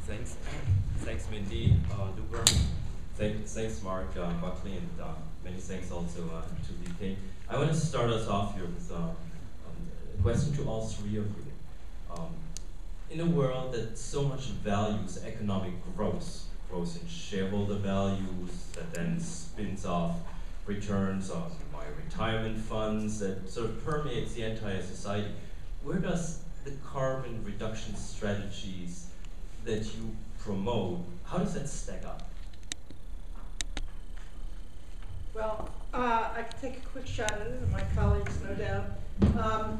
Thanks. Thanks, Mindy, Luber. Thanks, Mark, Buckley, and many thanks also to VK. I want to start us off here with a question to all three of you. In a world that so much values economic growth in shareholder values, that then spins off returns on my retirement funds, that sort of permeates the entire society, where does the carbon reduction strategies that you promote, how does that stack up? Well, I can take a quick shot at it, and my colleagues, no doubt.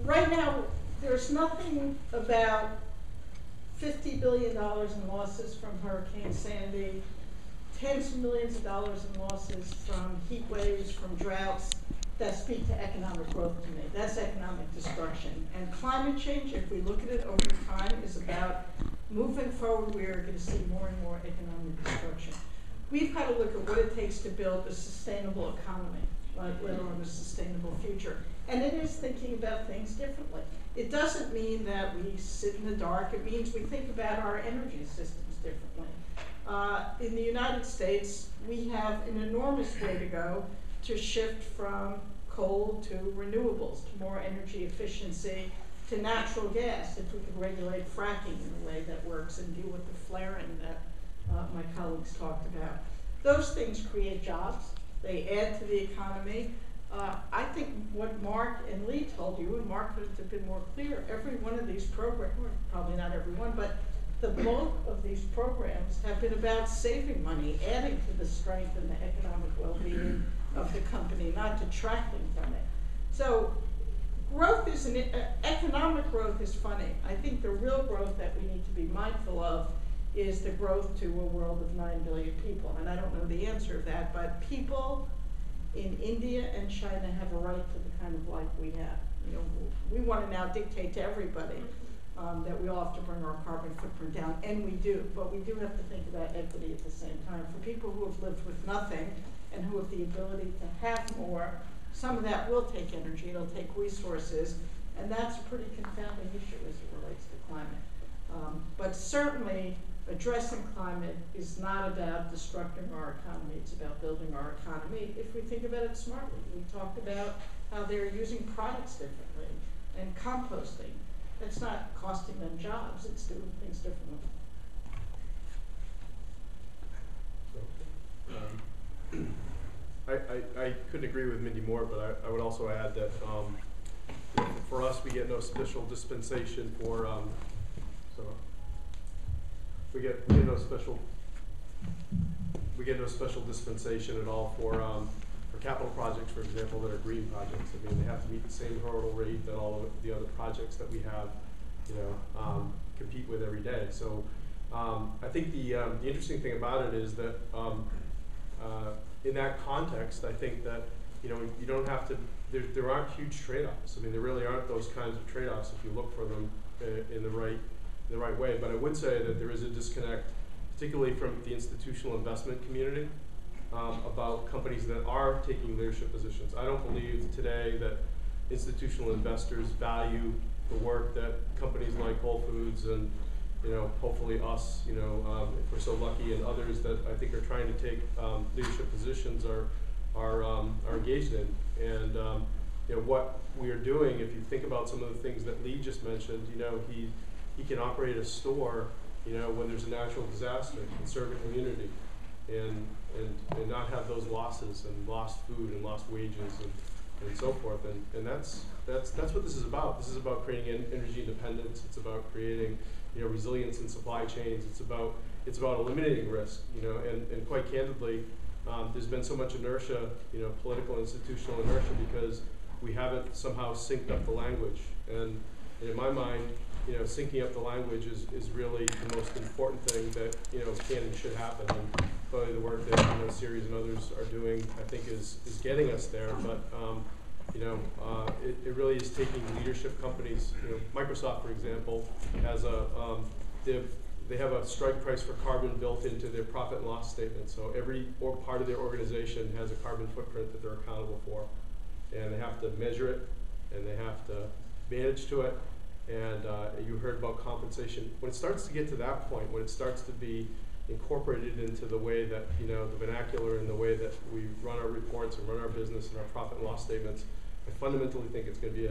Right now, there's nothing about $50 billion in losses from Hurricane Sandy, tens of millions of dollars in losses from heat waves, from droughts, that speak to economic growth to me. That's economic destruction. And climate change, if we look at it over time, is about moving forward, we are going to see more and more economic destruction. We've got to look at what it takes to build a sustainable economy, let alone a sustainable future. And it is thinking about things differently. It doesn't mean that we sit in the dark. It means we think about our energy systems differently. In the United States, we have an enormous way to go to shift from coal to renewables, to more energy efficiency, to natural gas, if we could regulate fracking in a way that works and deal with the flaring that my colleagues talked about. Those things create jobs. They add to the economy. I think what Mark and Lee told you, and Mark could have been more clear, every one of these programs, or probably not every one, but the bulk of these programs have been about saving money, adding to the strength and the economic well-being of the company, not detracting from it. So growth is economic growth is funny. I think the real growth that we need to be mindful of is the growth to a world of 9 billion people. And I don't know the answer of that, but people in India and China have a right to the kind of life we have. You know, we want to now dictate to everybody that we all have to bring our carbon footprint down, and we do, but we do have to think about equity at the same time. For people who have lived with nothing and who have the ability to have more, some of that will take energy, it'll take resources, and that's a pretty confounding issue as it relates to climate. But certainly, addressing climate is not about destructing our economy, it's about building our economy if we think about it smartly. We talked about how they're using products differently and composting. That's not costing them jobs, it's doing things differently. I couldn't agree with Mindy more, but I would also add that for us, we get no special dispensation for we get no special dispensation at all for capital projects, for example, that are green projects. I mean, they have to meet the same hurdle rate that all of the other projects that we have, compete with every day. So I think the interesting thing about it is that in that context, I think that you don't have to. There aren't huge trade-offs. I mean, there really aren't those kinds of trade-offs if you look for them in the right way. But I would say that there is a disconnect, particularly from the institutional investment community, about companies that are taking leadership positions. I don't believe today that institutional investors value the work that companies like Whole Foods and hopefully us, if we're so lucky, and others that I think are trying to take leadership positions are engaged in. And what we are doing, if you think about some of the things that Lee just mentioned, he can operate a store, when there's a natural disaster and serve a community, and not have those losses and lost food and lost wages and so forth. And that's what this is about. This is about creating energy independence. It's about creating resilience in supply chains. It's about eliminating risk. And quite candidly, there's been so much inertia, political institutional inertia, because we haven't somehow synced up the language. And in my mind, syncing up the language is really the most important thing that can and should happen. And probably the work that Ceres and others are doing, I think, is getting us there. But it really is taking leadership companies. Microsoft, for example, has they have a strike price for carbon built into their profit and loss statement. So every part of their organization has a carbon footprint that they're accountable for, and they have to measure it, and they have to manage to it. And you heard about compensation. When it starts to get to that point, when it starts to be incorporated into the way that, you know, the vernacular and the way that we run our reports and run our business and our profit and loss statements, I fundamentally think it's going to be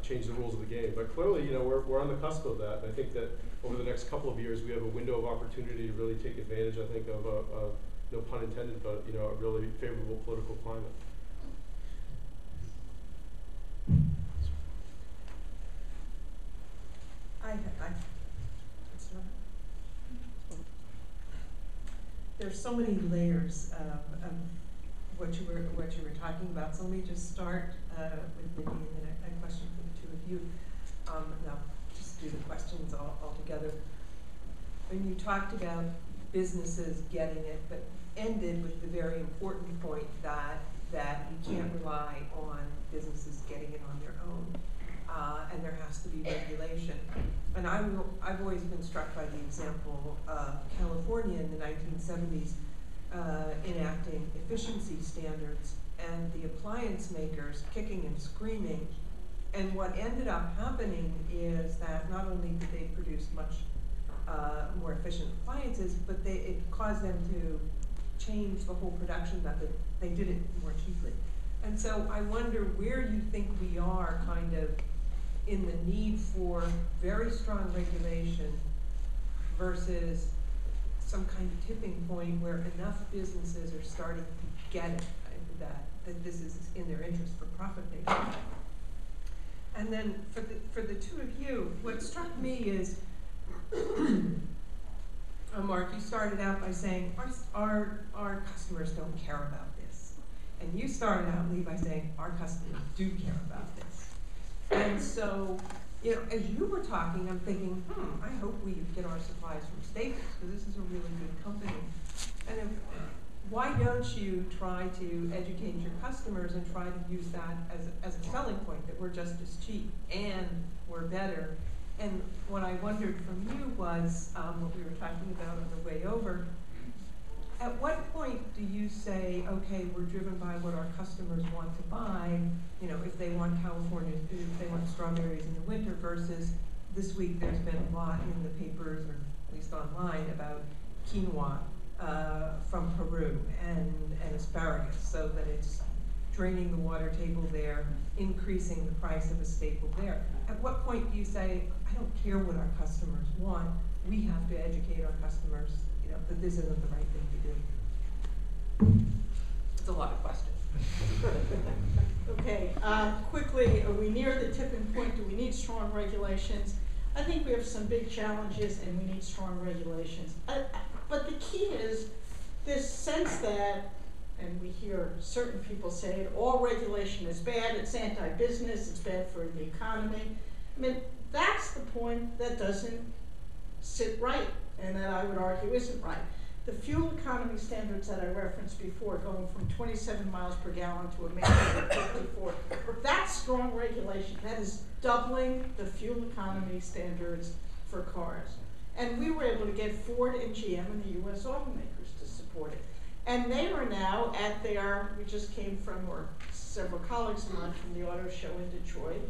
change the rules of the game. But clearly, you know, we're on the cusp of that. And I think that over the next couple of years, we have a window of opportunity to really take advantage, I think, of no pun intended, but, you know, a really favorable political climate. There's so many layers of what you were talking about. So let me just start with maybe a question for the two of you. And I'll just do the questions all together. When you talked about businesses getting it, but ended with the very important point that you can't rely on businesses getting it on their own. And there has to be regulation. And I've always been struck by the example of California in the 1970s enacting efficiency standards and the appliance makers kicking and screaming. And what ended up happening is that not only did they produce much more efficient appliances, but it caused them to change the whole production method. They did it more cheaply. And so I wonder where you think we are kind of in the need for very strong regulation versus some kind of tipping point where enough businesses are starting to get it, that this is in their interest for profit making. And then for the two of you, what struck me is, Mark, you started out by saying our customers don't care about this. And you started out, Lee, by saying our customers do care about this. And so, you know, as you were talking, I'm thinking, I hope we get our supplies from Staples, because this is a really good company. And why don't you try to educate your customers and try to use that as a selling point, that we're just as cheap and we're better? And what I wondered from you was, what we were talking about on the way over, at what point do you say, okay, we're driven by what our customers want to buy, you know, if they want California, if they want strawberries in the winter, versus this week there's been a lot in the papers, or at least online, about quinoa from Peru and asparagus, so that it's draining the water table there, increasing the price of a staple there. At what point do you say, I don't care what our customers want, we have to educate our customers, you know, that this isn't the right thing to do? It's a lot of questions. Okay, quickly, are we near the tipping point? Do we need strong regulations? I think we have some big challenges and we need strong regulations. But the key is this sense that, and we hear certain people say it, all regulation is bad, it's anti-business, it's bad for the economy. I mean, that's the point that doesn't sit right, and that I would argue isn't right. The fuel economy standards that I referenced before, going from 27 miles per gallon to a mandate of 54, that's strong regulation. That is doubling the fuel economy standards for cars. And we were able to get Ford and GM and the US automakers to support it. And they are now at their, we just came from, or several colleagues of mine from the auto show in Detroit,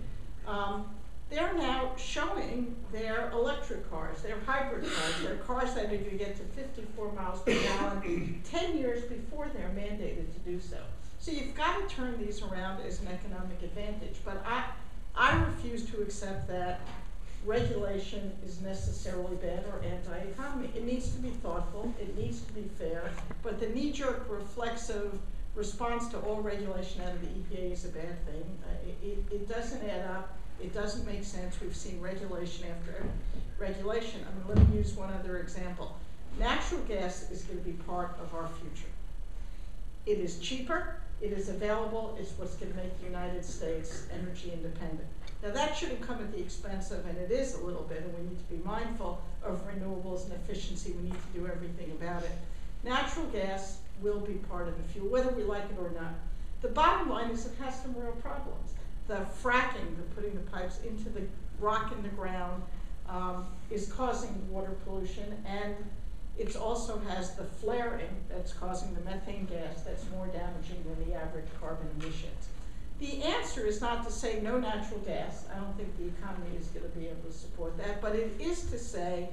they're now showing their electric cars, their hybrid cars, their cars that if you get to 54 miles per gallon 10 years before they're mandated to do so. So you've got to turn these around as an economic advantage. But I refuse to accept that regulation is necessarily bad or anti-economy. It needs to be thoughtful, it needs to be fair, but the knee-jerk reflexive response to all regulation out of the EPA is a bad thing. It doesn't add up. It doesn't make sense. We've seen regulation after regulation. I mean, let me use one other example. Natural gas is going to be part of our future. It is cheaper, it is available, it's what's going to make the United States energy independent. Now that shouldn't come at the expense of, and it is a little bit, and we need to be mindful of renewables and efficiency. We need to do everything about it. Natural gas will be part of the fuel, whether we like it or not. The bottom line is it has some real problems. The fracking, the putting the pipes into the rock in the ground, is causing water pollution, and it also has the flaring that's causing the methane gas that's more damaging than the average carbon emissions. The answer is not to say no natural gas. I don't think the economy is going to be able to support that, but it is to say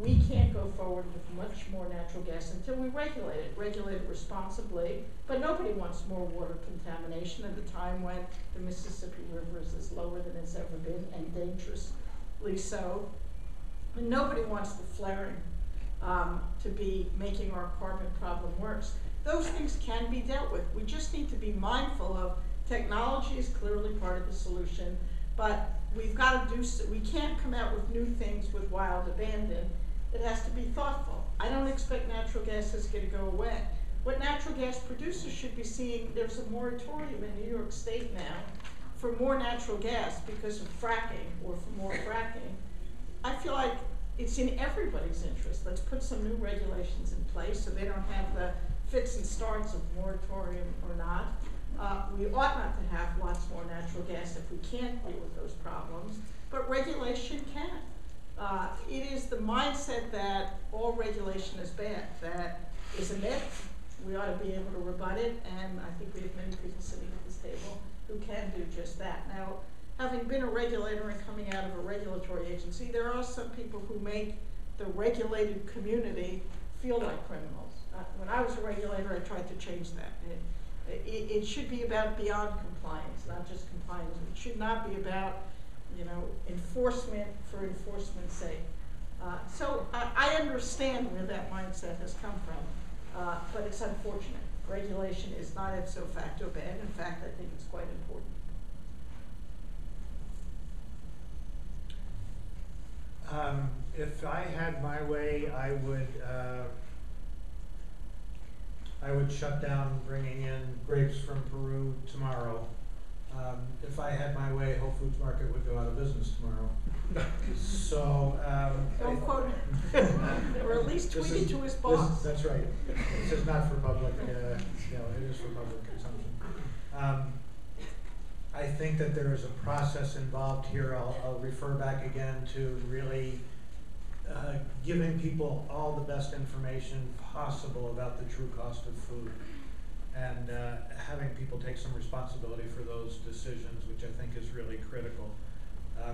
we can't go forward with much more natural gas until we regulate it responsibly. But nobody wants more water contamination at a time when the Mississippi River is as lower than it's ever been, and dangerously so. And nobody wants the flaring to be making our carbon problem worse. Those things can be dealt with. We just need to be mindful of technology is clearly part of the solution, but we've got to do so. We can't come out with new things with wild abandon. It has to be thoughtful. I don't expect natural gas is going to go away. What natural gas producers should be seeing, there's a moratorium in New York State now for more natural gas because of fracking or for more fracking. I feel like it's in everybody's interest. Let's put some new regulations in place so they don't have the fits and starts of moratorium or not. We ought not to have lots more natural gas if we can't deal with those problems, but regulation can. It is the mindset that all regulation is bad. That is a myth. We ought to be able to rebut it, and I think we have many people sitting at this table who can do just that. Now, having been a regulator and coming out of a regulatory agency, there are some people who make the regulated community feel like criminals. When I was a regulator, I tried to change that. It should be about beyond compliance, not just compliance. It should not be about, enforcement for enforcement's sake. So I understand where that mindset has come from, but it's unfortunate. Regulation is not ipso facto bad. In fact, I think it's quite important. If I had my way, I would shut down bringing in grapes from Peru tomorrow. If I had my way, Whole Foods Market would go out of business tomorrow. So don't quote him, or at least tweet it to his boss. That's right. This is not for public. It is for public consumption. I think that there is a process involved here. I'll refer back again to really giving people all the best information possible about the true cost of food, and having people take some responsibility for those decisions, which I think is really critical.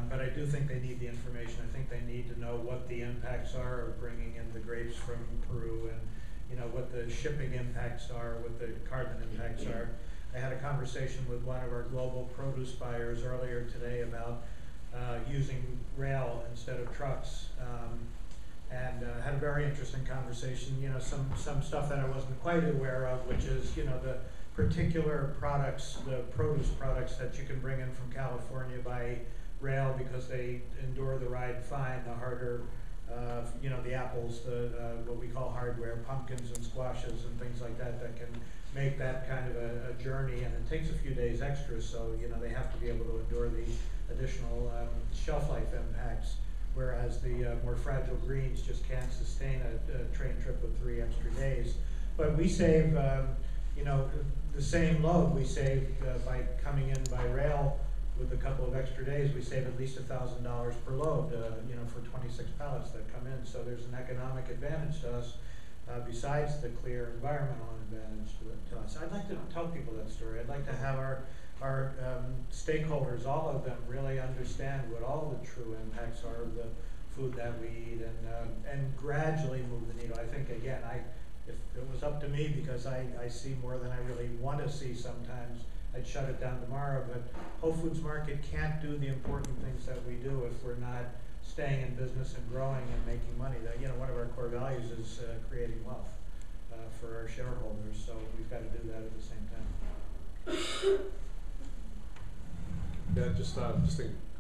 But I do think they need the information. I think they need to know what the impacts are of bringing in the grapes from Peru, and what the shipping impacts are, what the carbon impacts are. I had a conversation with one of our global produce buyers earlier today about using rail instead of trucks, and had a very interesting conversation. Some stuff that I wasn't quite aware of, which is the particular products, the produce products that you can bring in from California by rail because they endure the ride fine. The harder, the apples, what we call hardware, pumpkins and squashes and things like that can make that kind of a journey, and it takes a few days extra, so they have to be able to endure the additional shelf life impacts, whereas the more fragile greens just can't sustain a train trip of 3 extra days. But we save, the same load we saved by coming in by rail with a couple of extra days. We save at least $1,000 per load, for 26 pallets that come in. So there's an economic advantage to us. Besides the clear environmental advantage to us. I'd like to tell people that story. I'd like to have our stakeholders, all of them, really understand what all the true impacts are of the food that we eat, and gradually move the needle. I think, again, if it was up to me, because I see more than I really want to see sometimes, I'd shut it down tomorrow. But Whole Foods Market can't do the important things that we do if we're not staying in business and growing and making money. That one of our core values is creating wealth for our shareholders. So we've got to do that at the same time. Yeah,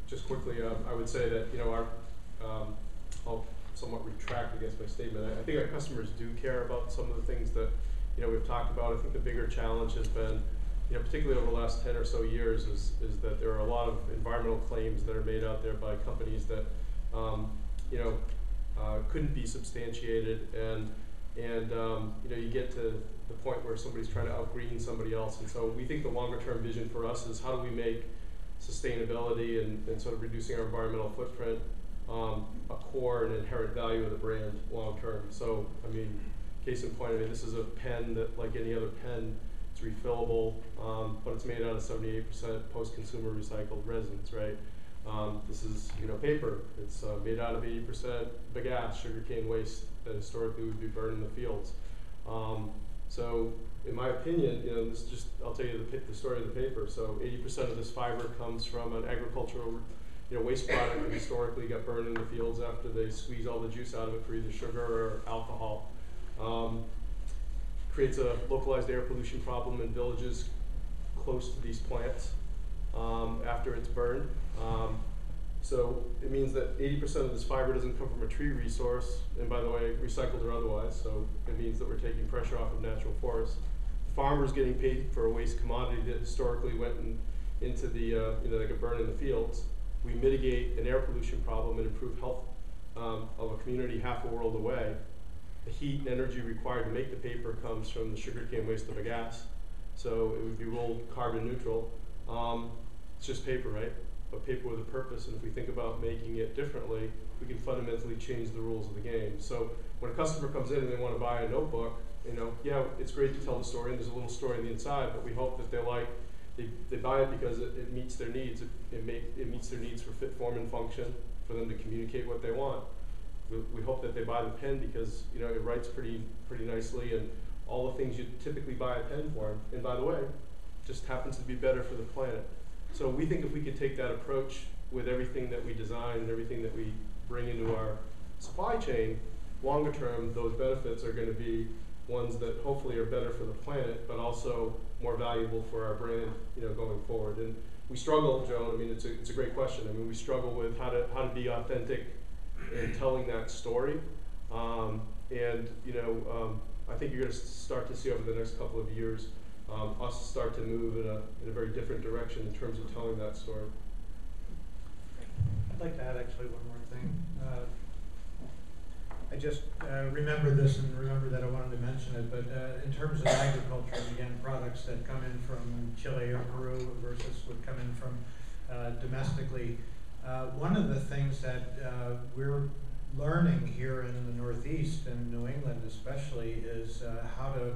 just quickly, I would say that I'll somewhat retract against my statement. I think our customers do care about some of the things that we've talked about. I think the bigger challenge has been, particularly over the last 10 or so years, is that there are a lot of environmental claims that are made out there by companies that couldn't be substantiated, and you get to the point where somebody's trying to out-green somebody else. And so we think the longer-term vision for us is how do we make sustainability and sort of reducing our environmental footprint a core and inherent value of the brand long-term. So, case in point, this is a pen that, like any other pen, it's It's refillable, but it's made out of 78% post-consumer recycled resins, right? This is, paper. It's made out of 80% bagasse, sugarcane waste that historically would be burned in the fields. So, in my opinion, I'll tell you the story of the paper. So, 80% of this fiber comes from an agricultural, waste product that historically got burned in the fields after they squeeze all the juice out of it for either sugar or alcohol. Creates a localized air pollution problem in villages close to these plants after it's burned. So it means that 80% of this fiber doesn't come from a tree resource, and by the way, recycled or otherwise, so it means that we're taking pressure off of natural forests. The farmer's getting paid for a waste commodity that historically went into the, that could burn in the fields. We mitigate an air pollution problem and improve health of a community half a world away. The heat and energy required to make the paper comes from the sugarcane waste of bagasse, so it would be rolled carbon neutral. It's just paper, right? But paper with a purpose, and if we think about making it differently, we can fundamentally change the rules of the game. So when a customer comes in and they want to buy a notebook, yeah, it's great to tell the story, and there's a little story on the inside, but we hope that they buy it because it meets their needs. It meets their needs for fit, form, and function, for them to communicate what they want. We hope that they buy the pen because it writes pretty nicely, and all the things you typically buy a pen for. And by the way, just happens to be better for the planet. So we think if we could take that approach with everything that we design and everything that we bring into our supply chain, longer term, those benefits are going to be ones that hopefully are better for the planet, but also more valuable for our brand, going forward. And we struggle, Joan. I mean, it's a great question. I mean, we struggle with how to be authentic in telling that story. I think you're going to start to see over the next couple of years us start to move in a very different direction in terms of telling that story. I'd like to add actually one more thing. I just remember this and remember that I wanted to mention it, but in terms of agriculture, again, products that come in from Chile or Peru versus would come in from domestically, one of the things that we're learning here in the Northeast and New England especially is how to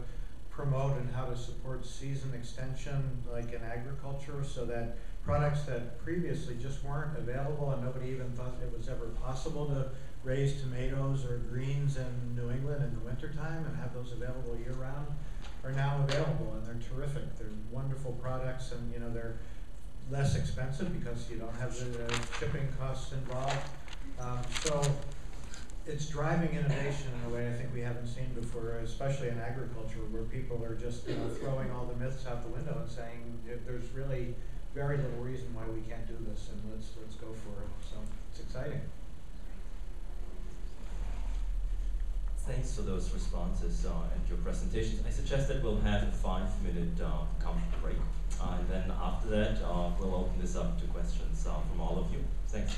promote and how to support season extension like in agriculture, so that products that previously just weren't available and nobody even thought it was ever possible to raise tomatoes or greens in New England in the wintertime and have those available year-round are now available, and they're terrific. They're wonderful products, and they're less expensive because you don't have the shipping costs involved. So it's driving innovation in a way I think we haven't seen before, especially in agriculture, where people are just throwing all the myths out the window and saying there's really very little reason why we can't do this, and let's go for it. So it's exciting. Thanks for those responses and your presentations. I suggest that we'll have a 5-minute comfort break, and then after that we'll open this up to questions from all of you. Thanks.